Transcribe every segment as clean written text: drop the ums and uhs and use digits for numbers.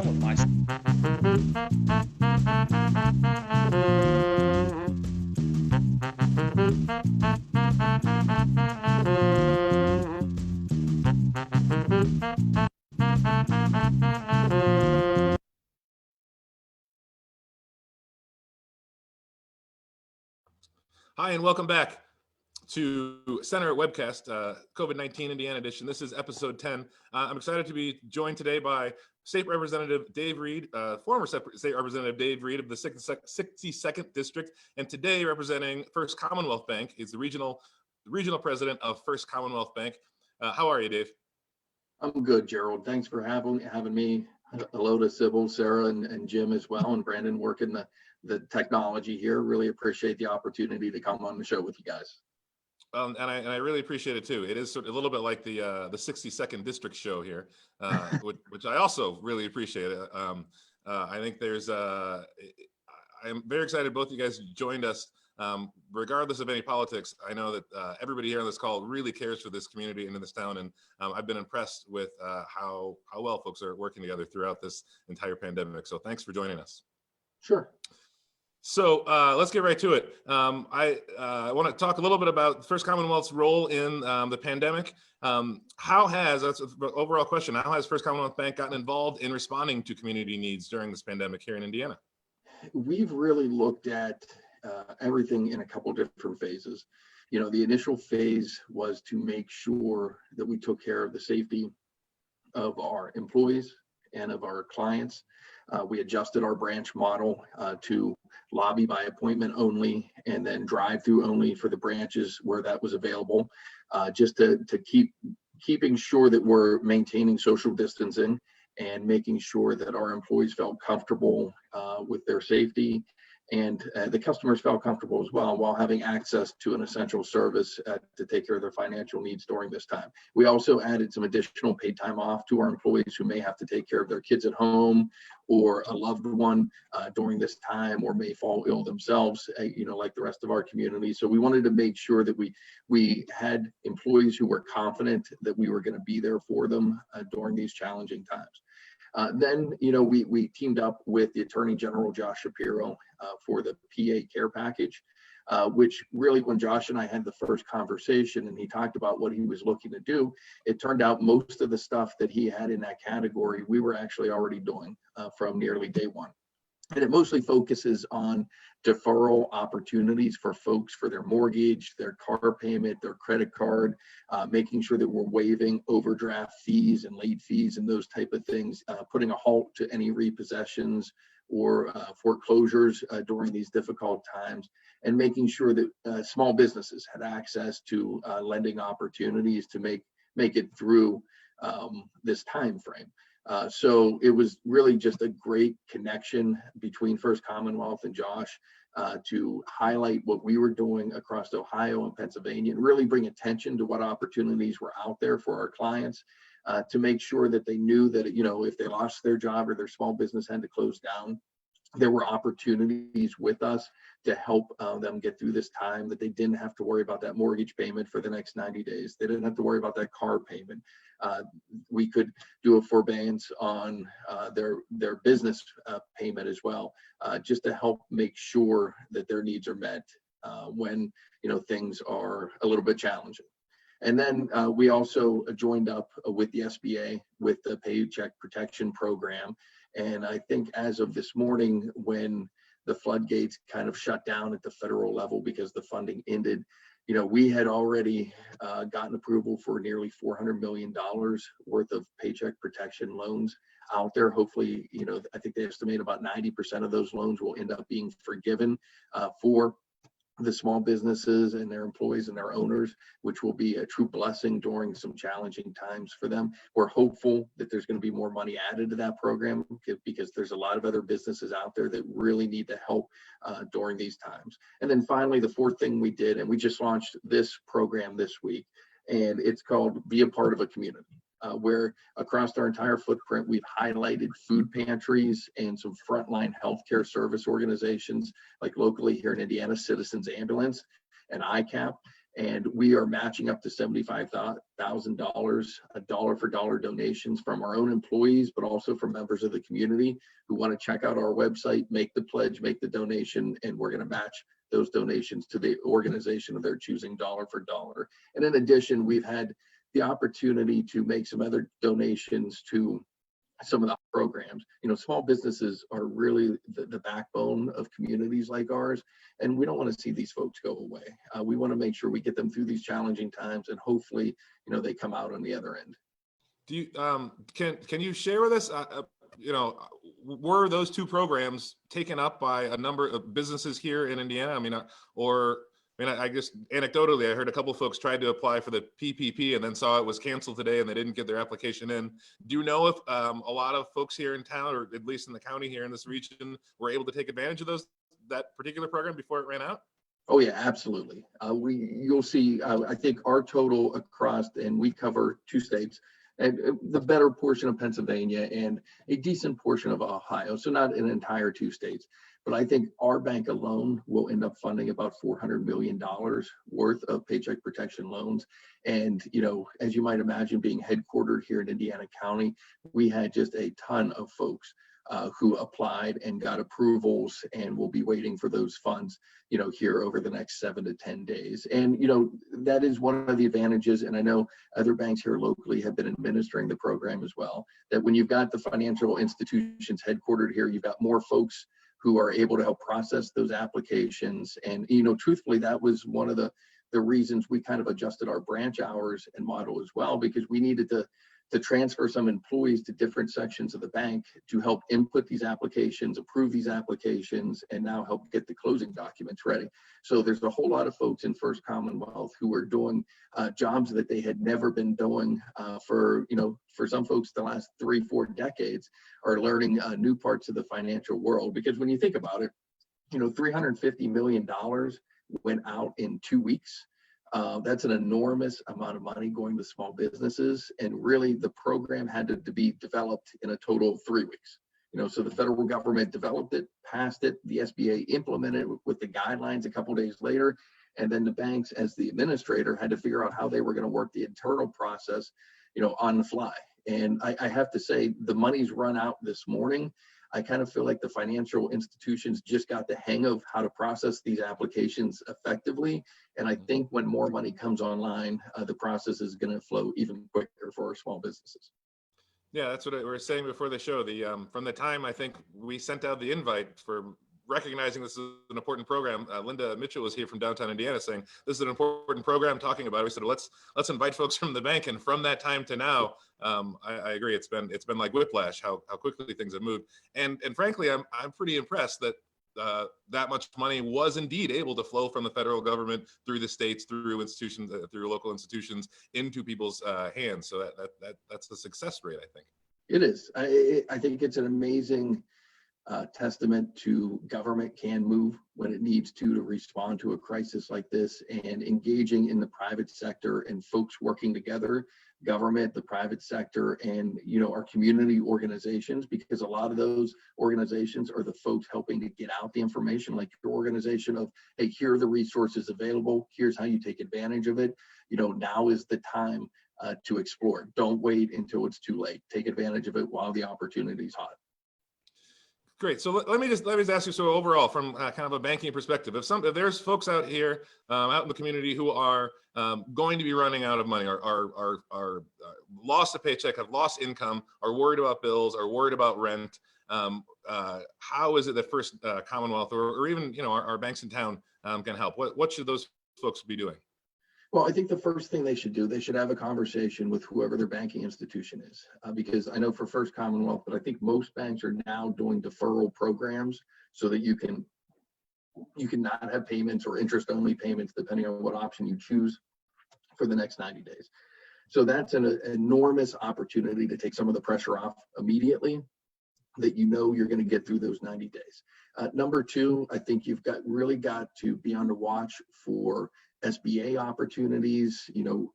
phone with my. Hi, and welcome back to Center at Webcast, COVID-19 Indiana edition. This is episode 10. I'm excited to be joined today by State Representative Dave Reed, former State Representative Dave Reed of the 62nd District, and today representing First Commonwealth Bank is the regional president of First Commonwealth Bank. How are you, Dave? I'm good, Gerald. Thanks for having me. Hello to Sybil, Sarah, and Jim as well, and Brandon working the technology here. Really appreciate the opportunity to come on the show with you guys. And I really appreciate it too. It is sort of a little bit like the 62nd District show here, which I also really appreciate. I think I'm very excited both of you guys joined us. Regardless of any politics, I know that everybody here on this call really cares for this community and in this town, and I've been impressed with how well folks are working together throughout this entire pandemic. So thanks for joining us. Sure. So let's get right to it. I want to talk a little bit about First Commonwealth's role in the pandemic. That's an overall question, how has First Commonwealth Bank gotten involved in responding to community needs during this pandemic here in Indiana? We've really looked at everything in a couple different phases. You know, the initial phase was to make sure that we took care of the safety of our employees and of our clients. We adjusted our branch model to lobby by appointment only and then drive-through only for the branches where that was available, just to keeping sure that we're maintaining social distancing and making sure that our employees felt comfortable with their safety, and the customers felt comfortable as well while having access to an essential service to take care of their financial needs during this time. We also added some additional paid time off to our employees who may have to take care of their kids at home or a loved one during this time, or may fall ill themselves, like the rest of our community. So we wanted to make sure that we had employees who were confident that we were going to be there for them during these challenging times. Then, we teamed up with the Attorney General, Josh Shapiro, for the PA Care Package, which really, when Josh and I had the first conversation and he talked about what he was looking to do, it turned out most of the stuff that he had in that category, we were actually already doing from nearly day one. And it mostly focuses on deferral opportunities for folks for their mortgage, their car payment, their credit card, making sure that we're waiving overdraft fees and late fees and those type of things, putting a halt to any repossessions or foreclosures during these difficult times, and making sure that small businesses had access to lending opportunities to make it through this time frame. So it was really just a great connection between First Commonwealth and Josh to highlight what we were doing across Ohio and Pennsylvania, and really bring attention to what opportunities were out there for our clients, to make sure that they knew that, if they lost their job or their small business had to close down, there were opportunities with us to help them get through this time, that they didn't have to worry about that mortgage payment for the next 90 days. They didn't have to worry about that car payment. We could do a forbearance on their business payment as well, just to help make sure that their needs are met when things are a little bit challenging. And then we also joined up with the SBA with the Paycheck Protection Program. And I think as of this morning, when the floodgates kind of shut down at the federal level because the funding ended, we had already gotten approval for nearly $400 million worth of paycheck protection loans out there. Hopefully, I think they estimate about 90% of those loans will end up being forgiven for the small businesses and their employees and their owners, which will be a true blessing during some challenging times for them. We're hopeful that there's going to be more money added to that program because there's a lot of other businesses out there that really need the help during these times. And then finally, the fourth thing we did, and we just launched this program this week, and it's called Be a Part of a Community. Where across our entire footprint, we've highlighted food pantries and some frontline healthcare service organizations, like locally here in Indiana, Citizens Ambulance and ICAP. And we are matching up to $75,000, dollar for dollar donations from our own employees, but also from members of the community who want to check out our website, make the pledge, make the donation, and we're going to match those donations to the organization of their choosing, dollar for dollar. And in addition, we've had the opportunity to make some other donations to some of the programs. Small businesses are really the backbone of communities like ours, and we don't want to see these folks go away. We want to make sure we get them through these challenging times, and hopefully, they come out on the other end. Do you can you share with us? Were those two programs taken up by a number of businesses here in Indiana? I guess anecdotally, I heard a couple of folks tried to apply for the PPP and then saw it was canceled today and they didn't get their application in. Do you know if a lot of folks here in town, or at least in the county here in this region, were able to take advantage of that particular program before it ran out? Oh yeah, absolutely. You'll see, I think our total across, and we cover 2 states, and the better portion of Pennsylvania and a decent portion of Ohio. So not an entire 2 states, but I think our bank alone will end up funding about $400 million worth of Paycheck Protection loans. And, as you might imagine, being headquartered here in Indiana County, we had just a ton of folks who applied and got approvals, and will be waiting for those funds, here over the next 7 to 10 days. And, that is one of the advantages. And I know other banks here locally have been administering the program as well, that when you've got the financial institutions headquartered here, you've got more folks who are able to help process those applications. And, truthfully, that was one of the reasons we kind of adjusted our branch hours and model as well, because we needed to transfer some employees to different sections of the bank to help input these applications, approve these applications, and now help get the closing documents ready. So there's a whole lot of folks in First Commonwealth who are doing jobs that they had never been doing for some folks the last 3-4 decades, are learning new parts of the financial world. Because when you think about it, $350 million went out in 2 weeks. That's an enormous amount of money going to small businesses. And really, the program had to be developed in a total of 3 weeks. So the federal government developed it, passed it, the SBA implemented it with the guidelines a couple of days later. And then the banks, as the administrator, had to figure out how they were going to work the internal process, on the fly. And I have to say, the money's run out this morning. I kind of feel like the financial institutions just got the hang of how to process these applications effectively. And I think when more money comes online, the process is going to flow even quicker for our small businesses. Yeah, that's what we were saying before the show. From the time I think we sent out the invite for recognizing this is an important program, Linda Mitchell was here from downtown Indiana saying this is an important program, talking about it. We said, let's invite folks from the bank. And from that time to now, I agree, it's been like whiplash how quickly things have moved. And frankly, I'm pretty impressed that that much money was indeed able to flow from the federal government through the states, through institutions, through local institutions, into people's hands. So that's a success rate, I think. It is. I think it's an amazing testament to government can move when it needs to respond to a crisis like this, and engaging in the private sector and folks working together, government, the private sector, and our community organizations, because a lot of those organizations are the folks helping to get out the information, like your organization of, hey, here are the resources available, here's how you take advantage of it. Now is the time to explore. Don't wait until it's too late. Take advantage of it while the opportunity is hot. Great. So let me just ask you, so overall, from kind of a banking perspective, if there's folks out here out in the community who are going to be running out of money, are lost a paycheck, have lost income, are worried about bills, are worried about rent, how is it that First Commonwealth or even our banks in town can help? What should those folks be doing? Well, I think the first thing they should do, they should have a conversation with whoever their banking institution is, because I know for First Commonwealth, but I think most banks are now doing deferral programs so that you can not have payments or interest only payments, depending on what option you choose, for the next 90 days. So that's an enormous opportunity to take some of the pressure off immediately, that you're going to get through those 90 days. Number two, I think you've really got to be on the watch for SBA opportunities.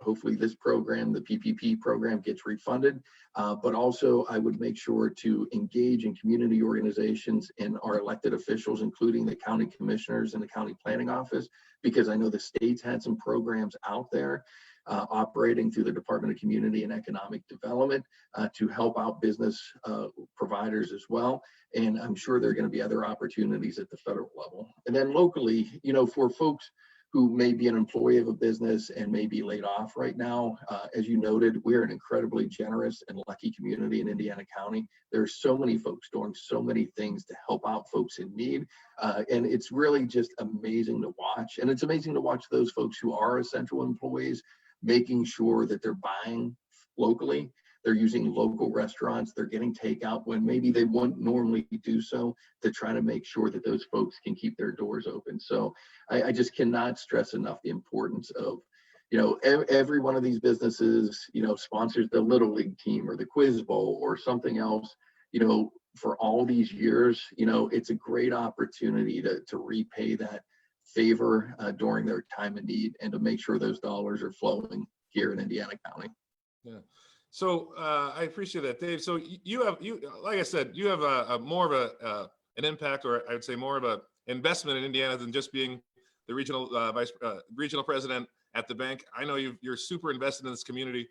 Hopefully this program, the PPP program, gets refunded. But also I would make sure to engage in community organizations and our elected officials, including the county commissioners and the county planning office, because I know the state's had some programs out there operating through the Department of Community and Economic Development to help out business providers as well. And I'm sure there are going to be other opportunities at the federal level. And then locally, for folks who may be an employee of a business and may be laid off right now, as you noted, we're an incredibly generous and lucky community in Indiana County. There's so many folks doing so many things to help out folks in need. And it's really just amazing to watch. And it's amazing to watch those folks who are essential employees making sure that they're buying locally, they're using local restaurants, they're getting takeout when maybe they wouldn't normally do so, to try to make sure that those folks can keep their doors open. So I just cannot stress enough the importance of, every one of these businesses, sponsors the Little League team or the Quiz Bowl or something else, for all these years. It's a great opportunity to repay that favor during their time of need and to make sure those dollars are flowing here in Indiana County. Yeah. So I appreciate that, Dave. So you like I said, you have a more of an impact, or I would say more of a investment in Indiana than just being the regional regional president at the bank. I know you're super invested in this community.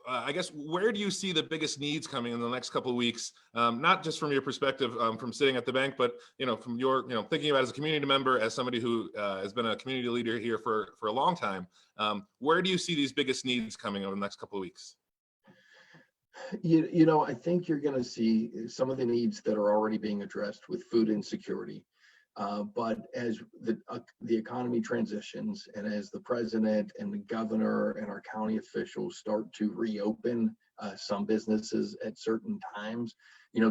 I guess, where do you see the biggest needs coming in the next couple of weeks? Not just from your perspective from sitting at the bank, but from your thinking about as a community member, as somebody who has been a community leader here for a long time. Where do you see these biggest needs coming over the next couple of weeks? I think you're going to see some of the needs that are already being addressed with food insecurity. But as the economy transitions, and as the president and the governor and our county officials start to reopen some businesses at certain times,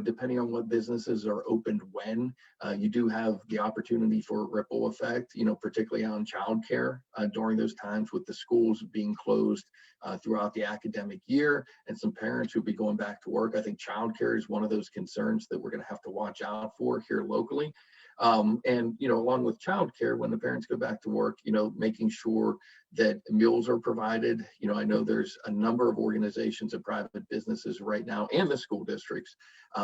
depending on what businesses are opened when, you do have the opportunity for a ripple effect, particularly on childcare during those times with the schools being closed throughout the academic year and some parents who'll be going back to work. I think childcare is one of those concerns that we're going to have to watch out for here locally. And, along with childcare, when the parents go back to work, making sure that meals are provided. I know there's a number of organizations and private businesses right now, and the school districts,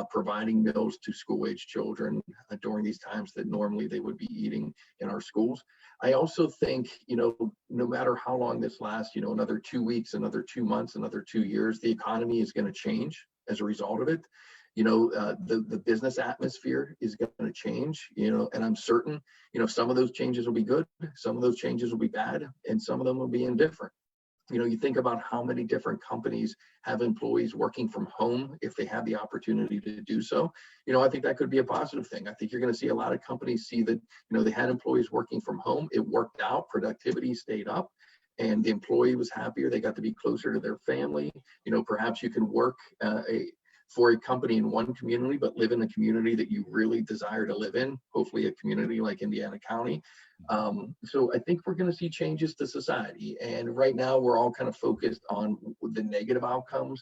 providing meals to school-age children during these times that normally they would be eating in our schools. I also think, no matter how long this lasts, another 2 weeks, another 2 months, another 2 years, the economy is going to change as a result of it. The business atmosphere is going to change, and I'm certain, some of those changes will be good, some of those changes will be bad, and some of them will be indifferent. You think about how many different companies have employees working from home if they have the opportunity to do so. I think that could be a positive thing. I think you're going to see a lot of companies see that, they had employees working from home. It worked out, productivity stayed up, and the employee was happier. They got to be closer to their family. Perhaps you can work for a company in one community, but live in a community that you really desire to live in, hopefully a community like Indiana County. So I think we're going to see changes to society. And right now we're all kind of focused on the negative outcomes.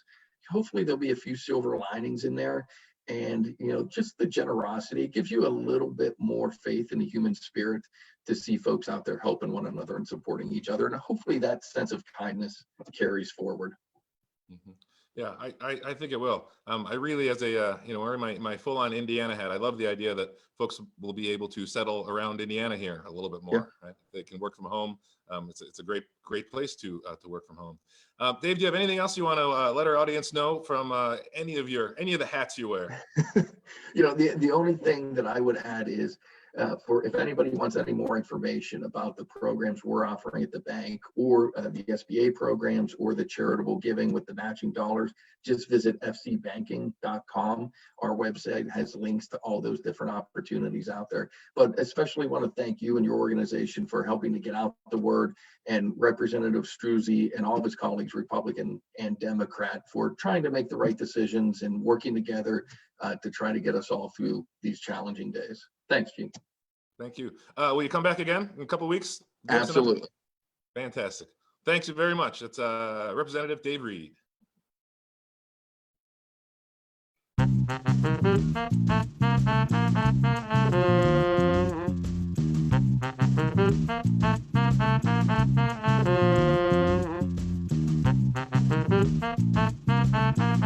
Hopefully there'll be a few silver linings in there. And, just the generosity, it gives you a little bit more faith in the human spirit to see folks out there helping one another and supporting each other. And hopefully that sense of kindness carries forward. Mm-hmm. Yeah, I think it will. I really, as a, wearing my full on Indiana hat, I love the idea that folks will be able to settle around Indiana here a little bit more. Yeah. Right? They can work from home. It's a great place to work from home. Dave, do you have anything else you want to let our audience know from any of the hats you wear? The only thing that I would add is, for if anybody wants any more information about the programs we're offering at the bank, or the SBA programs, or the charitable giving with the matching dollars, just visit fcbanking.com. Our website has links to all those different opportunities out there. But especially want to thank you and your organization for helping to get out the word, and Representative Struzzi and all of his colleagues, Republican and Democrat, for trying to make the right decisions and working together to try to get us all through these challenging days. Thanks, Gene. Thank you. Will you come back again in a couple of weeks? Absolutely. Fantastic. Thanks very much. It's Representative Dave Reed.